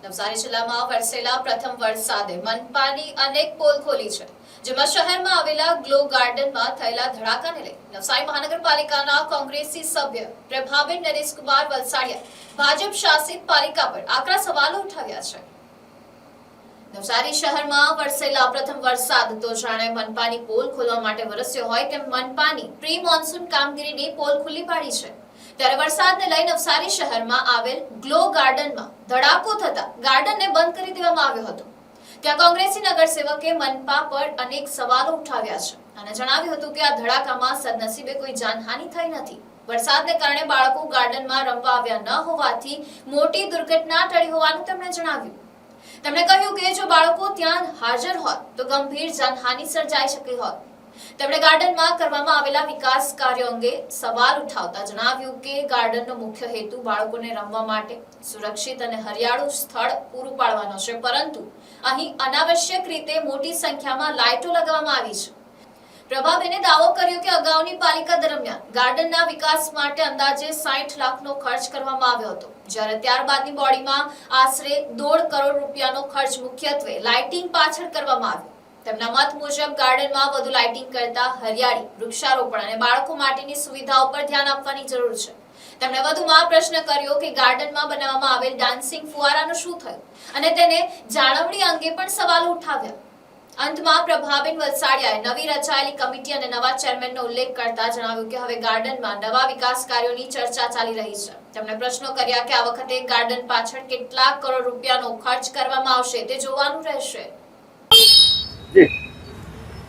નવસારી જિલ્લામાં વરસેલા પ્રથમ વરસાદે મનપાની અનેક પોલ ખોલી છે, જેમાં શહેરમાં આવેલા ગ્લો ગાર્ડનમાં થયેલા ધડાકાને લઈ નવસારી મહાનગરપાલિકાના કોંગ્રેસી સભ્ય પ્રભાબેન નરેશકુમાર વલસાડિયા ભાજપ શાસિત પાલિકા પર આકરા સવાલો ઉઠાવ્યા છે। નવસારી શહેરમાં વરસેલા પ્રથમ વરસાદ તો જાણે મનપાની પોલ ખોલવા માટે વરસ્યો હોય તેમ મનપાની પ્રી મોન્સૂન કામગીરીની પોલ ખુલ્લી પાડી છે। ત્યારે વરસાદને લઈ નવસારી શહેરમાં આવેલ ગ્લો ગાર્ડનમાં ધડાકો થતા ગાર્ડનને બંધ કરી દેવામાં આવ્યો હતો। ત્યાં કોંગ્રેસી નગરસેવકે મનપા પર અનેક સવાલો ઉઠાવ્યા છે અને જણાવ્યું હતું કે આ ધડાકામાં સદનસીબે કોઈ જાનહાનિ થઈ નથી। વરસાદને કારણે બાળકો ગાર્ડનમાં રમવા આવ્યા ન હોવાથી મોટી દુર્ઘટના ટળી હોવાનું તેમણે જણાવ્યું। તેમણે કહ્યું કે જો બાળકો ત્યાં હાજર હોત તો ગંભીર જાનહાનિ સર્જાઈ શકી હોત। તેમણે ગાર્ડનમાં કરવામાં આવેલા વિકાસ કાર્યો અંગે સવાલ ઉઠાવતા જણાવ્યું કે ગાર્ડનનો મુખ્ય હેતુ બાળકોને રમવા માટે સુરક્ષિત અને હરિયાળું સ્થળ પૂરું પાડવાનો છે, પરંતુ અહીં અનાવશ્યક રીતે મોટી સંખ્યામાં લાઇટો લગાવવામાં આવી છે। પ્રભાબેને દાવો કર્યો કે અગાઉની પાલિકા દરમિયાન ગાર્ડનના વિકાસ માટે અંદાજે 60 લાખનો ખર્ચ કરવામાં આવ્યો હતો, જ્યારે ત્યારબાદની બોડીમાં આશરે 1.5 કરોડ રૂપિયાનો ખર્ચ મુખ્યત્વે લાઇટિંગ પાછળ કરવામાં આવ્યો। તેમના મત મુજબ ગાર્ડનમાં વધુ લાઇટિંગ કરતા હરિયાળી, વૃક્ષારોપણ અને બાળકો માટેની સુવિધાઓ પર ધ્યાન આપવાની જરૂર છે। તેમણે વધુમાં પ્રશ્ન કર્યો કે ગાર્ડનમાં બનાવવામાં આવેલ ડાન્સિંગ ફુવારાનું શું થયું અને તેને જાળવણી અંગે પણ સવાલો ઉઠાવ્યા। અંતમાં પ્રભાબેન વલસાડિયાએ નવી રચાયેલી કમિટી અને નવા ચેરમેનનો ઉલ્લેખ કરતા જણાવ્યું કે હવે ગાર્ડનમાં નવા વિકાસ કાર્યોની ચર્ચા ચાલી રહી છે। તેમણે પ્રશ્નો કર્યા કે આ વખતે ગાર્ડન પાછળ કેટલા કરોડ રૂપિયાનો ખર્ચ કરવામાં આવશે તે જોવાનું રહેશે।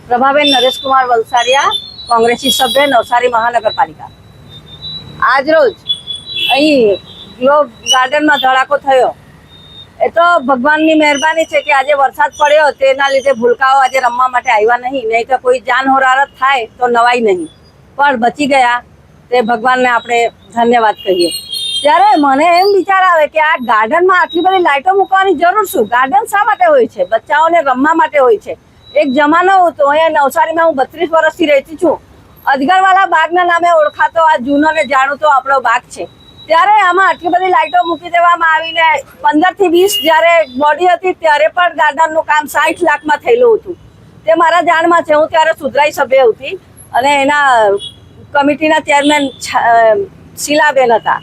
પ્રભાબેન નરેશકુમાર વલસાડિયા, કોંગ્રેસી સભ્ય, નવસારી મહાનગરપાલિકા। આજ રોજ અહીં ગ્લો ગાર્ડનમાં ધડાકો થયો એ તો ભગવાનની મહેરબાની છે કે આજે વરસાદ પડ્યો તેના લીધે ભૂલકાઓ આજે રમવા માટે આવ્યા નહીં તો કોઈ જાન હોરારત થાય તો નવાઈ નહીં, પણ બચી ગયા તે ભગવાનને આપણે ધન્યવાદ કહીએ। ત્યારે મને એમ વિચાર આવે કે આ ગાર્ડનમાં આટલી બધી લાઇટો મૂકવાની જરૂર શું? ગાર્ડન શા માટે હોય છે? બચ્ચાઓને રમવા માટે હોય છે। એક જમાનો હતો, અહીંયા નવસારીમાં હું 32 વર્ષથી રહેતી છું, અજગરવાલા બાગના નામે ઓળખાતો આ જૂનો ને જાણીતો આપણો બાગ છે। ત્યારે આમાં આટલી બધી લાઇટો મૂકી દેવામાં આવીને 15 થી 20 જ્યારે બોડી હતી ત્યારે પણ ગાર્ડનનું કામ 60 લાખમાં થયેલું હતું। તે મારા જાણમાં છે। હું ત્યારે સુધરાઈ સભ્ય હતી અને એના કમિટીના ચેરમેન શીલાબેન હતા।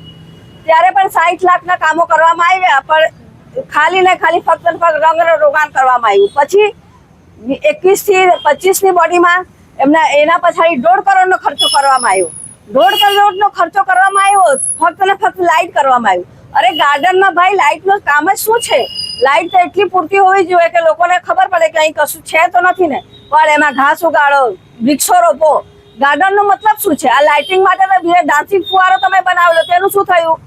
ત્યારે પણ 60 લાખના કામો કરવામાં આવ્યા, પણ ખાલી ને ખાલી ફક્ત રંગ રોગાન કરવામાં આવ્યું। પછી 21 થી 25ની બોડીમાં એના પછાડી 1.5 કરોડનો ખર્ચો કરવામાં આવ્યો। 1.5 કરોડનો ખર્ચો કરવામાં આવ્યો, ફક્ત ને ફક્ત લાઇટ કરવામાં આવ્યું। અરે ગાર્ડનમાં ભાઈ લાઇટનું કામ જ શું છે? લાઇટ તો એટલી પૂરતી હોવી જોઈએ કે લોકોને ખબર પડે કે અહીં કશું છે તો નથી ને, પણ એમાં ઘાસ ઉગાડો, વૃક્ષો રોપો। ગાર્ડનનો મતલબ શું છે? આ લાઇટિંગ માટે તો ડાન્સિંગ ફુવારો તમે બનાવેલો, તેનું શું થયું?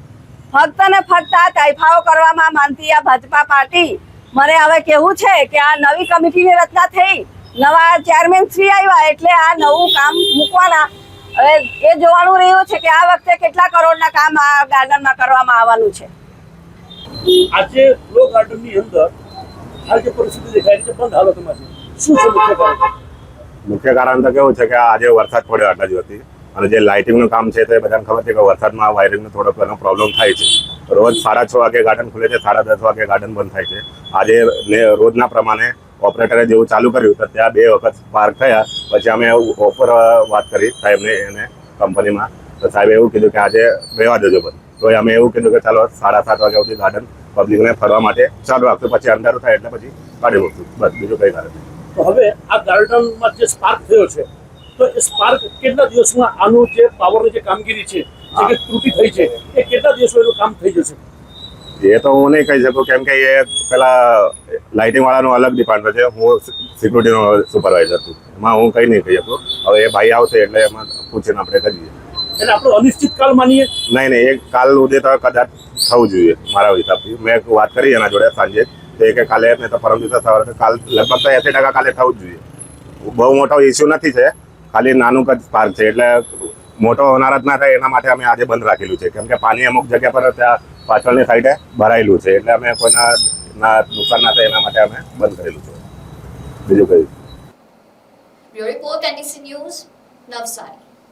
ફક્ત ને ફક્ત આ તાઇફાઓ કરવામાં માનતી આ ભાજપા પાર્ટી। મને હવે કહેવું છે કે આ નવી કમિટીની રચના થઈ, નવા ચેરમેન શ્રી આવ્યા એટલે આ નવું કામ મૂકવાના। હવે એ જોવાનું રહ્યું છે કે આ વખતે કેટલા કરોડના કામ આ ગાર્ડનમાં કરવામાં આવવાનું છે। આજે ગ્લો ગાર્ડનની અંદર હાલ જે પરિસ્થિતિ દેખાય છે બંધ હાલતમાં છે, શું છે મુખ્ય કારણ? મુખ્ય કારણ તો કેવું છે કે આજે વરસાદ પડ્યો આટલા દિવસથી અને જે લાઇટિંગનું કામ છે તો એ બધાને ખબર છે કે વરસાદમાં વાયરિંગનો થોડો ઘણો પ્રોબ્લેમ થાય છે। રોજ 6:30 વાગે ગાર્ડન ખુલે છે, 10:30 વાગે ગાર્ડન બંધ થાય છે। આજે રોજના પ્રમાણે ઓપરેટરે જેવું ચાલુ કર્યું તો ત્યાં 2 વખત પાર્ક થયા। પછી અમે ઓપર વાત કરી સાહેબને એને કંપનીમાં, તો સાહેબે એવું કીધું કે આજે રહેવા દેજો બંધ। તો અમે એવું કીધું કે ચાલો 7:30 વાગ્યા સુધી ગાર્ડન પબ્લિકને ફરવા માટે ચાલુ રાખશું, પછી અંધારું થાય એટલે પછી કાઢી મૂકશું, બસ બીજું કંઈ કારણ નહીં। તો હવે આ ગાર્ડનમાં જે સ્પાર્ક થયો છે તો એ સ્પાર્ક કેટલા દિવસમાં આનું જે પાવરની જે કામગીરી છે, જે ત્રુટિ થઈ છે, એ કેટલા દિવસમાં એનું કામ થઈ જશે? એ તો હું નહીં કહી શકું, કેમ કે એ પેલા લાઇટિંગ વાળાનું અલગ ડિપાર્ટમેન્ટ છે, હું સિક્યુરિટીનો સુપરવાઇઝર છું, એમાં હું કંઈ નહીં કહી શકું। હવે એ ભાઈ આવશે એટલે એમાં પૂછીને આપણે કરીએ। એટલે આપણે અનિશ્ચિત કાલ માનીએ? નહીં, એ કાલ સુધી તો કદાચ થવું જોઈએ મારા હિસાબથી। મેં વાત કરી એના જોડે સાંજે, તો એ કે કાલે નહીં તો પરમ દિવસે સવારે, કાલ લગભગ તો 80% કાલે થવું જ જોઈએ। બહુ મોટો ઇસ્યુ નથી છે, ખાલી નાનું જ પાર્ક છે, એટલે મોટો હોનારત ના થાય એના માટે અમે આજે બંધ રાખેલું છે, કેમ કે પાણી અમુક જગ્યા પર ત્યાં પાછળની સાઈડે ભરાયેલું છે, એટલે અમે કોઈના નુકસાન ના થાય એના માટે અમે બંધ કરેલું છે, બીજું કંઈ। Bureau report NDC news, Navsari.